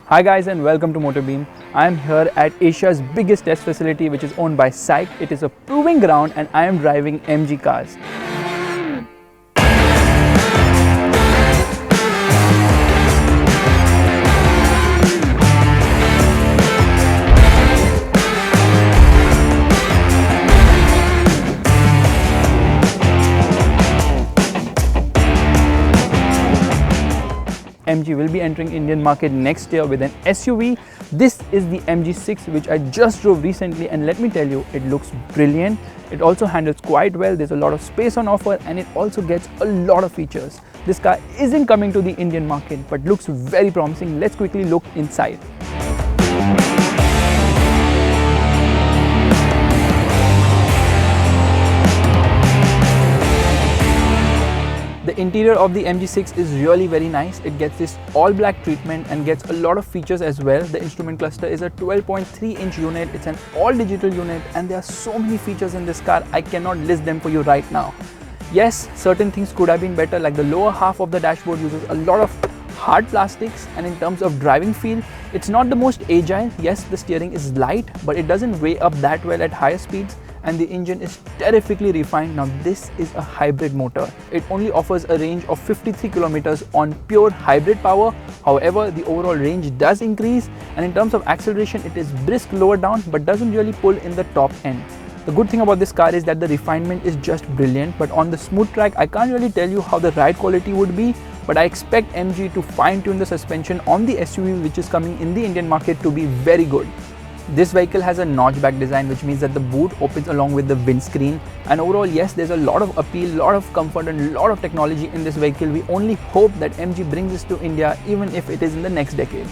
Hi guys and welcome to MotorBeam. I am here at Asia's biggest test facility which is owned by SAIC. It is a proving ground and I am driving MG cars. MG will be entering Indian market next year with an SUV. This is the MG6 which I just drove recently, and let me tell you, it looks brilliant. It also handles quite well. There's a lot of space on offer and it also gets a lot of features. This car isn't coming to the Indian market but looks very promising. Let's quickly look inside. The interior of the MG6 is really very nice. It gets this all black treatment and gets a lot of features as well. The instrument cluster is a 12.3-inch unit. It's an all digital unit and there are so many features in this car. I cannot list them for you right now. Yes, certain things could have been better, like the lower half of the dashboard uses a lot of hard plastics, and in terms of driving feel, it's not the most agile. Yes, the steering is light, but it doesn't weigh up that well at higher speeds. And the engine is terrifically refined. Now this is a hybrid motor. It only offers a range of 53 kilometers on pure hybrid power. However, the overall range does increase, and in terms of acceleration it is brisk lower down but doesn't really pull in the top end. The good thing about this car is that the refinement is just brilliant, but on the smooth track I can't really tell you how the ride quality would be, but I expect MG to fine-tune the suspension on the SUV which is coming in the Indian market to be very good. This vehicle has a notchback design, which means that the boot opens along with the windscreen, and overall, yes, there's a lot of appeal, lot of comfort and a lot of technology in this vehicle. We only hope that MG brings this to India, even if it is in the next decade.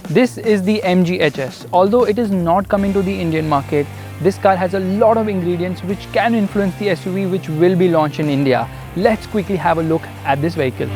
This is the MG HS. Although it is not coming to the Indian market, this car has a lot of ingredients which can influence the SUV which will be launched in India. Let's quickly have a look at this vehicle.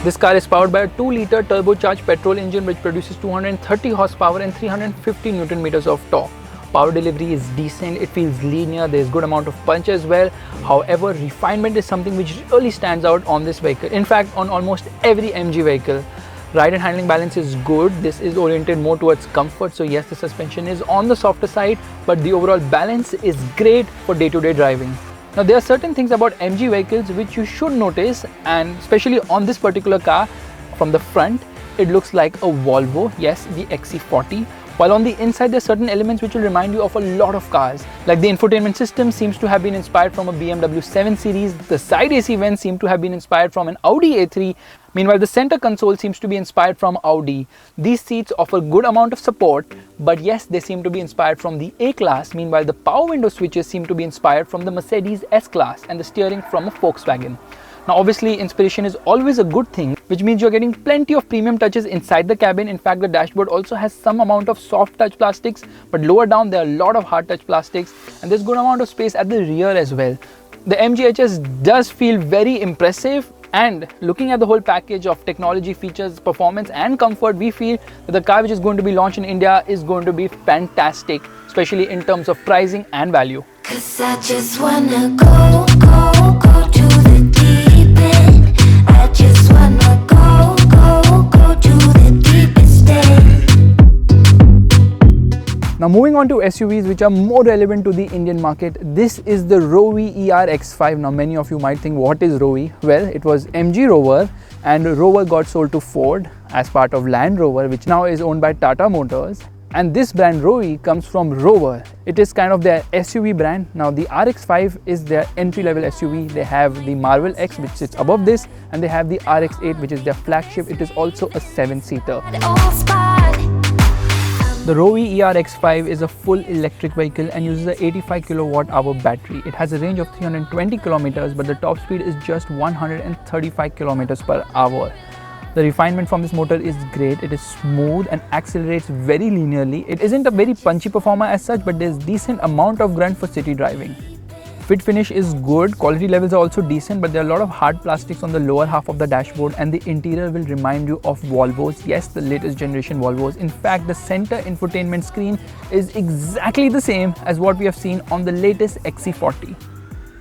This car is powered by a 2-liter turbocharged petrol engine which produces 230 horsepower and 350 Newton meters of torque. Power delivery is decent, it feels linear, there is good amount of punch as well. However, refinement is something which really stands out on this vehicle. In fact, on almost every MG vehicle. Ride and handling balance is good. This is oriented more towards comfort, so yes, the suspension is on the softer side, but the overall balance is great for day-to-day driving. Now there are certain things about MG vehicles which you should notice, and especially on this particular car. From the front, it looks like a Volvo, yes, the XC40. While on the inside there are certain elements which will remind you of a lot of cars. Like the infotainment system seems to have been inspired from a BMW 7 Series, the side AC vents seem to have been inspired from an Audi A3, meanwhile the center console seems to be inspired from Audi. These seats offer good amount of support, but yes, they seem to be inspired from the A-Class, meanwhile the power window switches seem to be inspired from the Mercedes S-Class and the steering from a Volkswagen. Now obviously inspiration is always a good thing, which means you're getting plenty of premium touches inside the cabin. In fact, the dashboard also has some amount of soft touch plastics, but lower down there are a lot of hard touch plastics, and there's good amount of space at the rear as well. The MG HS does feel very impressive, and looking at the whole package of technology, features, performance and comfort, we feel that the car which is going to be launched in India is going to be fantastic, especially in terms of pricing and value. 'Cause I just wanna go to the deep end. I just wanna go to the deepest end. Now moving on to SUVs which are more relevant to the Indian market, this is the Roewe X5. Now many of you might think, what is Roewe? Well, it was MG Rover, and Rover got sold to Ford as part of Land Rover, which now is owned by Tata Motors. And this brand Roewe comes from Rover. It is kind of their SUV brand. Now the RX5 is their entry-level SUV. They have the Marvel X which sits above this, and they have the RX8 which is their flagship. It is also a 7-seater. The Roewe X5 is a full electric vehicle and uses an 85 kilowatt hour battery. It has a range of 320 kilometers, but the top speed is just 135 kilometers per hour. The refinement from this motor is great. It is smooth and accelerates very linearly. It isn't a very punchy performer as such, but there's decent amount of grunt for city driving. Fit finish is good, quality levels are also decent, but there are a lot of hard plastics on the lower half of the dashboard, and the interior will remind you of Volvos. Yes, the latest generation Volvos. In fact, the center infotainment screen is exactly the same as what we have seen on the latest XC40.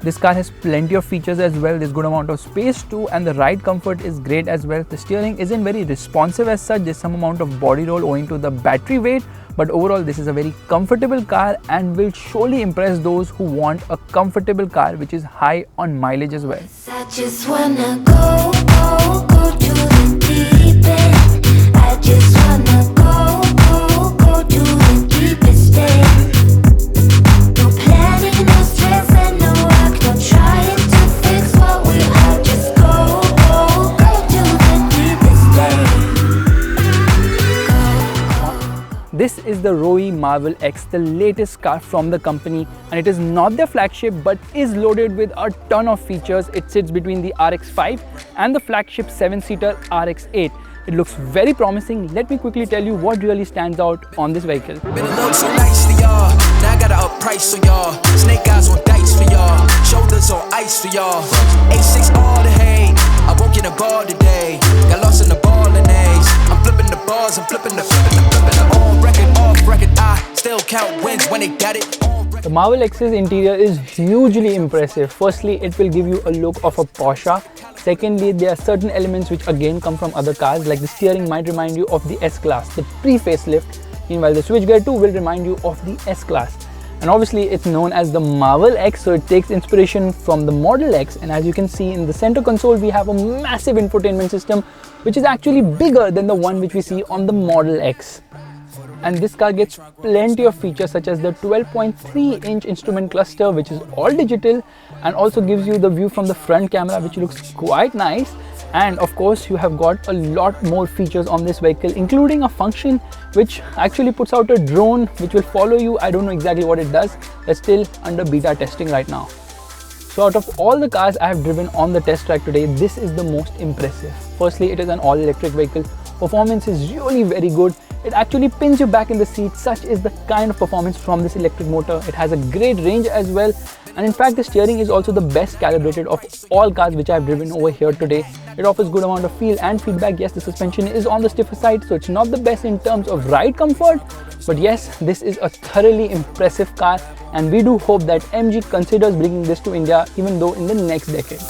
This car has plenty of features as well. There's good amount of space too, and the ride comfort is great as well. The steering isn't very responsive as such. There's some amount of body roll owing to the battery weight, but overall this is a very comfortable car and will surely impress those who want a comfortable car which is high on mileage as well. I just wanna go to the deep end. I just wanna go to the deepest end. No planning, no stress, and no work, no trying to fix what we are. Just go to the deepest end. This is the Roewe Marvel X, the latest car from the company, and it is not their flagship but is loaded with a ton of features. It sits between the RX-5 and the flagship 7-seater RX-8. It looks very promising. Let me quickly tell you what really stands out on this vehicle. Been a look so nice for y'all. Now I got to up price for y'all. Snake eyes on dice for y'all. Shoulders on ice for y'all. A6 all the hate. I woke in a bar today. Got lost in the ball and A's. I'm flipping the bars, I'm flipping the on record, off record. I still count wins when they got it. The Marvel X's interior is hugely impressive. Firstly, it will give you a look of a Porsche. Secondly, there are certain elements which again come from other cars, like the steering might remind you of the S-Class, the pre-facelift. Meanwhile, the switchgear too will remind you of the S-Class. And obviously it's known as the Marvel X, so it takes inspiration from the Model X. And as you can see in the center console, we have a massive infotainment system which is actually bigger than the one which we see on the Model X. And this car gets plenty of features such as the 12.3-inch instrument cluster, which is all digital, and also gives you the view from the front camera, which looks quite nice. And of course, you have got a lot more features on this vehicle, including a function which actually puts out a drone which will follow you. I don't know exactly what it does. It's still under beta testing right now. So out of all the cars I have driven on the test track today, this is the most impressive. Firstly, it is an all-electric vehicle. Performance is really very good. It actually pins you back in the seat. Such is the kind of performance from this electric motor. It has a great range as well. And in fact, the steering is also the best calibrated of all cars which I have driven over here today. It offers good amount of feel and feedback. Yes, the suspension is on the stiffer side, so it's not the best in terms of ride comfort. But yes, this is a thoroughly impressive car, and we do hope that MG considers bringing this to India, even though in the next decade.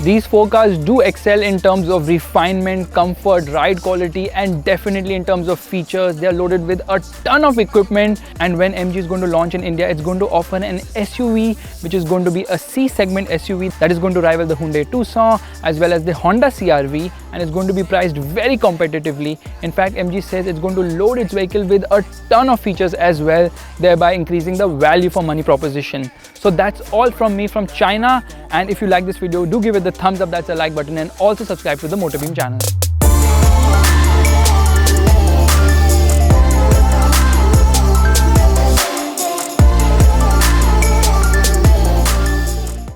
These four cars do excel in terms of refinement, comfort, ride quality, and definitely in terms of features. They are loaded with a ton of equipment, and when MG is going to launch in India, it's going to offer an SUV which is going to be a C-segment SUV that is going to rival the Hyundai Tucson as well as the Honda CR-V, and it's going to be priced very competitively. In fact, MG says it's going to load its vehicle with a ton of features as well, thereby increasing the value for money proposition. So that's all from me from China, and if you like this video, do give it the thumbs up, that's a like button, and also subscribe to the MotorBeam channel.